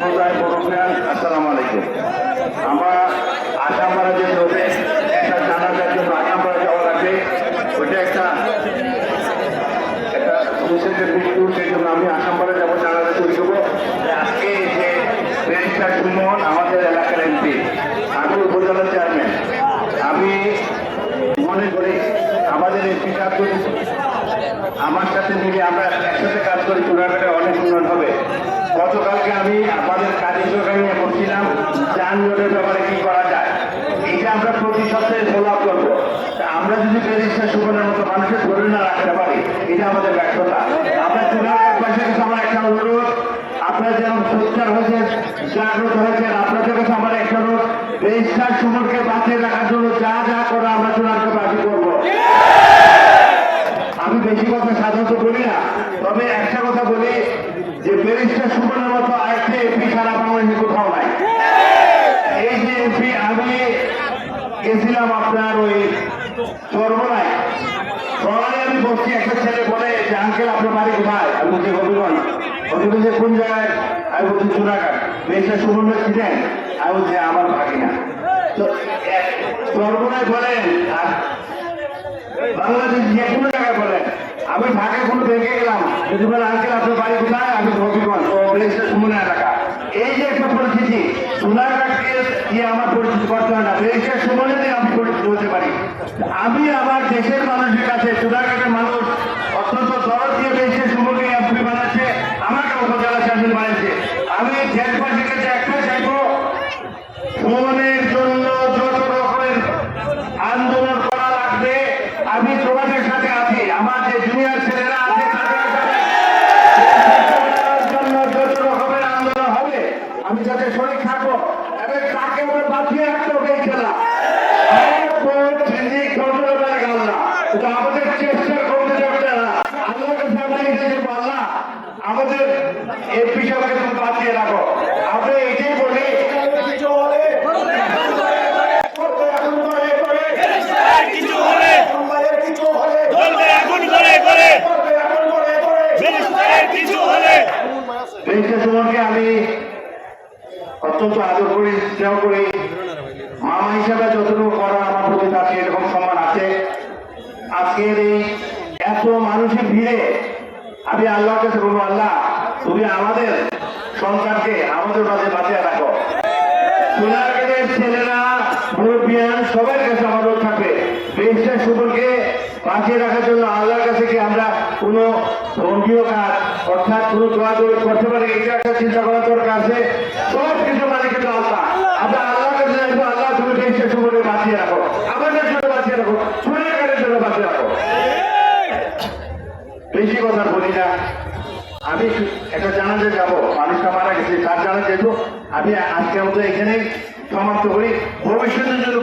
আসসালামু আলাইকুম। আমার আসামপাড়া যে রোডে একটা জানাজার জন্য আসামপাড়া যাওয়া লাগবে, ওইটা একটা মৃত্যু, সেই জন্য আমি আসামপাড়া যাবো, জানাজা তৈরি করবো। আজকে যে ব্যারিস্টার সুমন আমাদের এলাকার এমপি, আমি উপজেলার চেয়ারম্যান, আমি মনে করি আমাদের এমপি কাজ আমার সাথে মিলে আমরা একসাথে কাজ করি, চুনাঘাটে অনেক উন্নয়ন হবে। গতকালকে আমি আমাদের কাজের সরকার নিয়ে বলছিলাম যানজটের ব্যাপারে কি করা যায়, এটা আমরা প্রতি সপ্তাহে ফলো আপ করবো। আমরা যদি ব্যারিস্টার সুমনের মতো মানুষের ধরে না রাখতে পারি, এটা আমাদের ব্যর্থতা। আমরা চুনাঘাটবাসীর কাছে আমার একটা অনুরোধ, আপনারা যেমন সোচ্চার হয়েছেন, জাগ্রত হয়েছেন, আপনাদের কাছে আমার একটা অনুরোধ, ব্যারিস্টার সুমনকে বাঁচিয়ে রাখার জন্য যা যা করা আমরা চুনাঘাটবাসী করবো। আমি বেশি কথা সাধারণত বলি না, তবে একটা কথা বলি যে ব্যারিস্টার সুমনের মতো আরেকটা এমপি সারা বাংলাদেশে কোথাও নাই। এই যে এমপি, আমি গেছিলাম আপনার ওই চরমনায়, আমি বসছি, একটা ছেলে বলে যে আঙ্কেল আপনার বাড়ি কোথায়? আমি বলছি হবিগঞ্জ। হবিগঞ্জে কোন জায়গায়? আমি বলছি চুনাঘাট। ব্যারিস্টার সুমন ছিলেন? আমি বলছি আমার ভাগিনা। তো চরমনায় বলেন আর বাংলাদেশ যে কোনো জায়গায় বলেন, আমি ঢাকায় কোনো ব্যাংকে গেলাম, যদি বলে আঙ্কেল আপনার বাড়ি কোথায়? আমি হবিগঞ্জ, ও ব্যারিস্টার সুমনের এলাকা। এই যে একটা পরিস্থিতি, চুনাঘাটকে দিয়ে আমার পরিচিতি করতে হয় না, ব্যারিস্টার সুমনে দিয়ে আমি পরিচিত হতে পারি। আমি আমার দেশের মানুষের কাছে, চুনাঘাটের মানুষ অত্যন্ত দরদ দিয়ে ব্যারিস্টার সুমনকে এমপি বানাচ্ছে, আমাকে উপজেলা চেয়ারম্যান বানিয়েছে। আমি দেশবাসীর কাছে একটা চাইবো, সুমনের জন্য যত রকমের আন্দোলন করা লাগবে আমি তোমাদের সাথে আছি। আমার যে জুনিয়র ছেলেরা আছে তাদের জন্য যত রকমের আন্দোলন হবে আমি যাতে শরীর থাকবো, এবং তাকে আমরা বাঁচিয়ে রাখতে হবে। এই খেলা আমাদের চেষ্টা করতে যাবে না, আল্লাহর কাছে আমরা এটাই যে আল্লাহ আমাদের এমপি সাহেবকে তুমি বাঁচিয়ে রাখো। আমরা এটাই বলি, সুমনকে আমি অত্যন্ত আদর করি, স্নেহ করি, মামা হিসাবে যতটুকু করার আমার প্রতি তার সেরকম সম্মান আছে। আজকের এই এত মানুষের ভিড়ে আমি আল্লাহর কাছে বলবো, আল্লাহ তুমি আমাদের সন্তানকে আমাদের মাঝে বাঁচিয়ে রাখো। চুনাঘাটের ছেলেরা, মুরব্বিয়ান সবার কাছে আমাদের থাকবে, ব্যারিস্টার সুমনকে বাঁচিয়ে রাখার জন্য আল্লাহর কাছে কি আমরা কোনো ধর্মীয় কাজ অর্থাৎ কোনো দোয়া করতে পারি, এটা একটা চিন্তা করার দরকার আছে। সব কিছু মানে কিন্তু আল্লাহ, আমরা আল্লাহর কাছে আসবো, আল্লাহ তুমি ব্যারিস্টার সুমনকে বাঁচিয়ে রাখো, আমাদের জন্য বাঁচিয়ে রাখো, চুনাঘাটের জন্য বাঁচিয়ে রাখো। বেশি কথা বলি না, আমি একটা জানাজা যাবো, মানুষটা মারা গেছে, তার জানা যেত আমি আজকের মতো এখানে সমাপ্ত করি। ভবিষ্যতের জন্য